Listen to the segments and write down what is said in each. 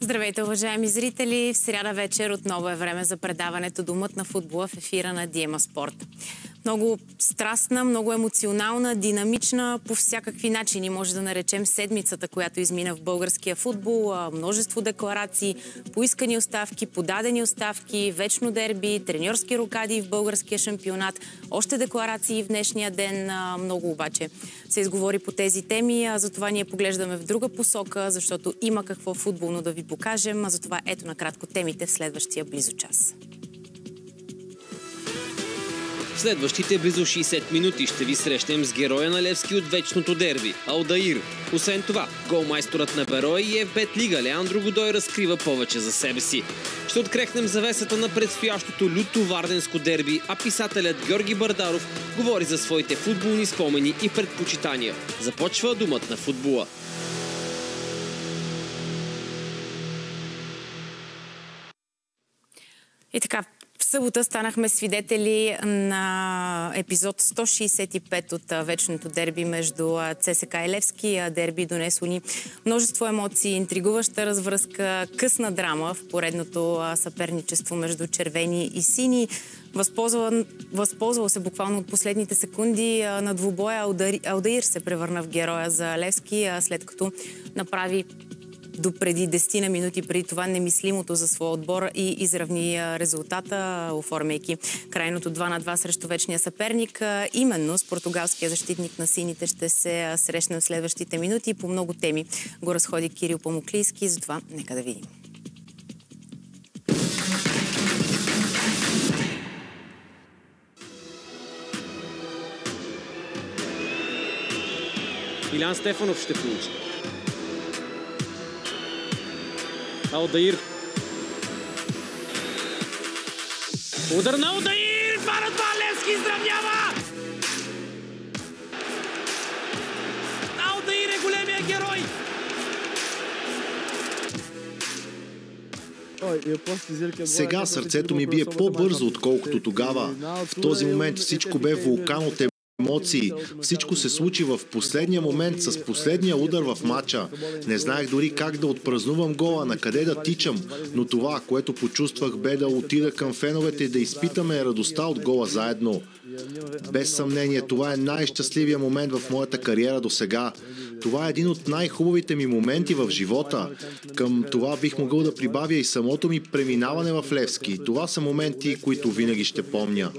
Здравейте, уважаеми зрители! В сряда вечер отново е време за предаването Домът на футбола в ефира на Диема Спорт. Много страстна, много емоционална, динамична, по всякакви начини може да наречем седмицата, която измина в българския футбол. Множество декларации, поискани оставки, подадени оставки, вечно дерби, треньорски рокади в българския шампионат, още декларации в днешния ден. Много обаче се изговори по тези теми, затова ние поглеждаме в друга посока, защото има какво футболно да ви покажем, затова ето накратко темите в следващия близо час. В следващите близо 60 минути ще ви срещнем с героя на Левски от вечното дерби – Алдаир. Освен това, голмайсторът на Берой и ФБ Лига Леандро Годой разкрива повече за себе си. Ще открехнем завесата на предстоящото люто варденско дерби, а писателят Георги Бардаров говори за своите футболни спомени и предпочитания. Започва Домът на футбола. И така, в събота станахме свидетели на епизод 165 от вечното дерби между ЦСКА и Левски. Дерби донесло ни множество емоции, интригуваща развръзка, късна драма в поредното съперничество между червени и сини. Възползвал се буквално от последните секунди на двубоя. Алдаир се превърна в героя за Левски, след като направи до преди 10 на минути преди това немислимото за своя отбор и изравни резултата, оформяйки крайното 2-2 срещу вечния съперник. Именно с португалския защитник на сините ще се срещнем в следващите минути. По много теми го разходи Кирил Помоклийски, затова нека да видим. Илян Стефанов ще получи. Алдаир. Удар на Алдаир! 2-2! Левски изравнява! Алдаир е големия герой! Сега сърцето ми бие по-бързо, отколкото тогава. В този момент всичко бе вулкан от емоции. Всичко се случи в последния момент с последния удар в матча. Не знаех дори как да отпразнувам гола, на къде да тичам, но това, което почувствах, бе да отида към феновете и да изпитаме радостта от гола заедно. Без съмнение, това е най-щастливия момент в моята кариера досега. Това е един от най-хубавите ми моменти в живота. Към това бих могъл да прибавя и самото ми преминаване в Левски. Това са моменти, които винаги ще помня.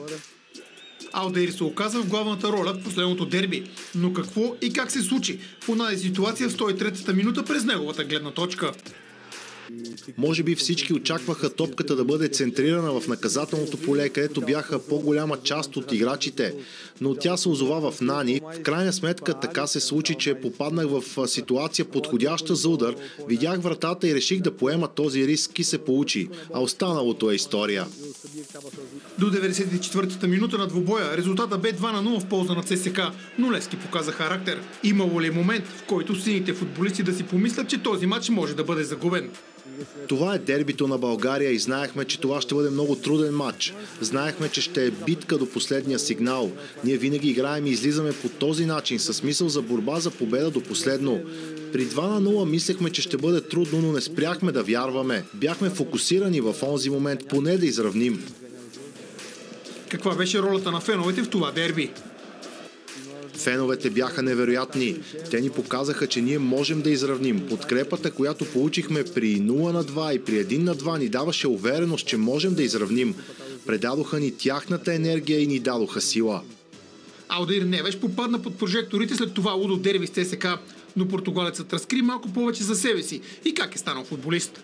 Алдаир се оказа в главната роля в последното дерби. Но какво и как се случи в онази ситуация в 103-та минута през неговата гледна точка? Може би всички очакваха топката да бъде центрирана в наказателното поле, където бяха по-голяма част от играчите, но тя се озова в Нани. В крайна сметка така се случи, че попаднах в ситуация подходяща за удар, видях вратата и реших да поема този риск и се получи, а останалото е история. До 94-та минута на двубоя резултата бе 2-0 в полза на ЦСКА, но Левски показа характер. Имало ли момент, в който сините футболисти да си помислят, че този матч може да бъде загубен? Това е дербито на България и знаехме, че това ще бъде много труден матч. Знаехме, че ще е битка до последния сигнал. Ние винаги играем и излизаме по този начин, със смисъл за борба за победа до последно. При 2-0 мислехме, че ще бъде трудно, но не спряхме да вярваме. Бяхме фокусирани в онзи момент поне да изравним. Каква беше ролята на феновете в това дерби? Феновете бяха невероятни. Те ни показаха, че ние можем да изравним. Подкрепата, която получихме при 0-2 и при 1-2 ни даваше увереност, че можем да изравним. Предадоха ни тяхната енергия и ни дадоха сила. Алдаир Невеш попадна под прожекторите след това лудо дерби с ЦСКА, но португалецът разкри малко повече за себе си и как е станал футболист.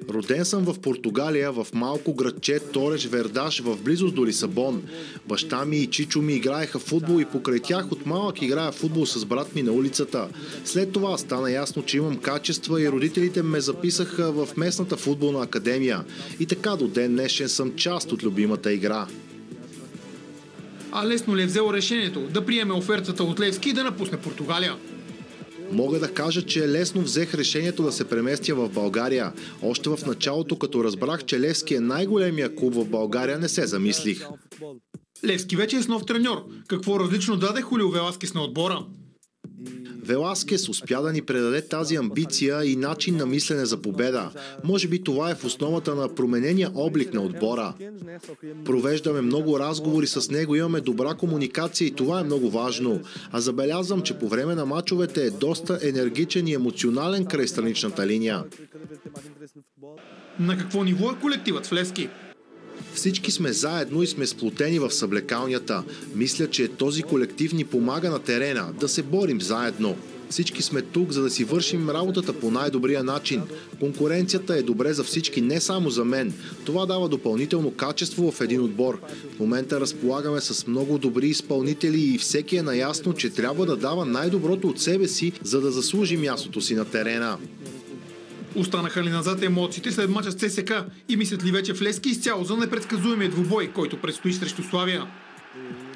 Роден съм в Португалия, в малко градче Тореш Вердаш, в близост до Лисабон. Баща ми и чичо ми играеха футбол и покрай тях от малък играя футбол с брат ми на улицата. След това стана ясно, че имам качества и родителите ме записаха в местната футболна академия. И така до ден днешен съм част от любимата игра. А лесно ли е взел решението да приеме офертата от Левски и да напусне Португалия? Мога да кажа, че лесно взех решението да се преместя в България. Още в началото, като разбрах, че Левски е най-големия клуб в България, не се замислих. Левски вече е с нов треньор. Какво различно даде Хулио Веласкес на отбора? Веласкес успя да ни предаде тази амбиция и начин на мислене за победа. Може би това е в основата на променения облик на отбора. Провеждаме много разговори с него, имаме добра комуникация и това е много важно. А забелязвам, че по време на мачовете е доста енергичен и емоционален край страничната линия. На какво ниво е колективът в Левски? Всички сме заедно и сме сплотени в съблекалнята. Мисля, че този колектив ни помага на терена да се борим заедно. Всички сме тук, за да си вършим работата по най-добрия начин. Конкуренцията е добре за всички, не само за мен. Това дава допълнително качество в един отбор. В момента разполагаме с много добри изпълнители и всеки е наясно, че трябва да дава най-доброто от себе си, за да заслужи мястото си на терена. Останаха ли назад емоциите след мача с ЦСКА и мислят ли вече в Левски изцяло за непредсказуемия двубой, който предстои срещу Славия?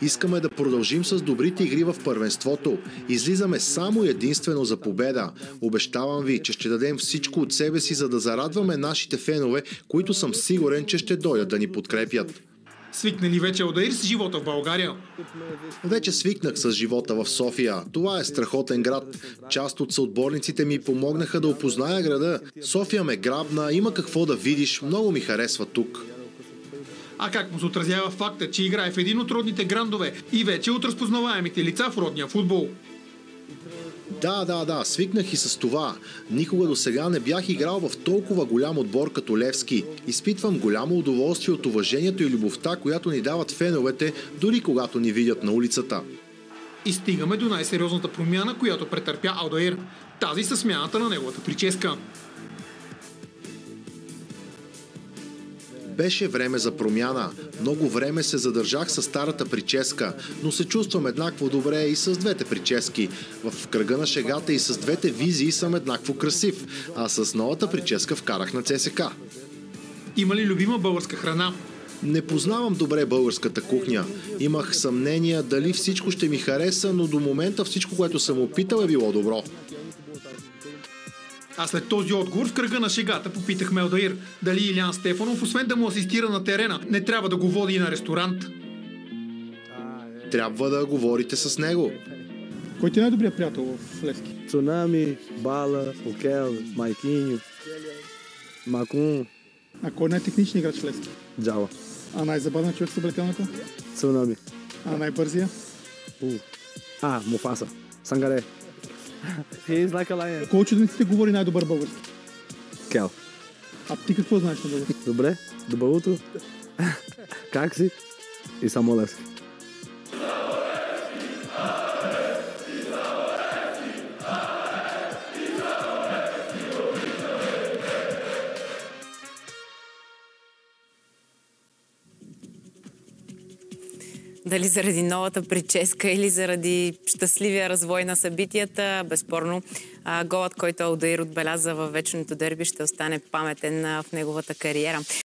Искаме да продължим с добрите игри в първенството. Излизаме само единствено за победа. Обещавам ви, че ще дадем всичко от себе си, за да зарадваме нашите фенове, които съм сигурен, че ще дойдат да ни подкрепят. Свикна ли вече Алдаир с живота в България? Вече свикнах с живота в София. Това е страхотен град. Част от съотборниците ми помогнаха да опозная града. София ме грабна, има какво да видиш, много ми харесва тук. А как му се отразява факта, че играе в един от родните грандове и вече от разпознаваемите лица в родния футбол? Да, свикнах и с това. Никога до сега не бях играл в толкова голям отбор като Левски. Изпитвам голямо удоволствие от уважението и любовта, която ни дават феновете, дори когато ни видят на улицата. И стигаме до най-сериозната промяна, която претърпя Алдаир. Тази със смяната на неговата прическа. Беше време за промяна. Много време се задържах с старата прическа, но се чувствам еднакво добре и с двете прически. В кръга на шегата и с двете визии съм еднакво красив, а с новата прическа вкарах на ЦСКА. Има ли любима българска храна? Не познавам добре българската кухня. Имах съмнения дали всичко ще ми хареса, но до момента всичко, което съм опитал, е било добро. А след този отговор в кръга на шегата попитахме Алдаир дали Илян Стефанов, освен да му асистира на терена, не трябва да го води и на ресторант. Трябва да говорите с него. Кой ти е най-добрият приятел в Левски? Цунами, Бала, Окел, Майкиньо, Макун. А кой е най-техничният играч в Левски? Джала. А най-забавният човек в съблекалната? Цунами. А най-бързия? Муфаса. Сангаре. He is like a lion. Кой от чудениците говори най-добър български? Кел. А ти какво знаеш на български? Добре, добро утро. Как си? И само Левски. Дали заради новата прическа или заради щастливия развой на събитията, безспорно голът, който Алдаир отбеляза във вечното дерби, ще остане паметен в неговата кариера.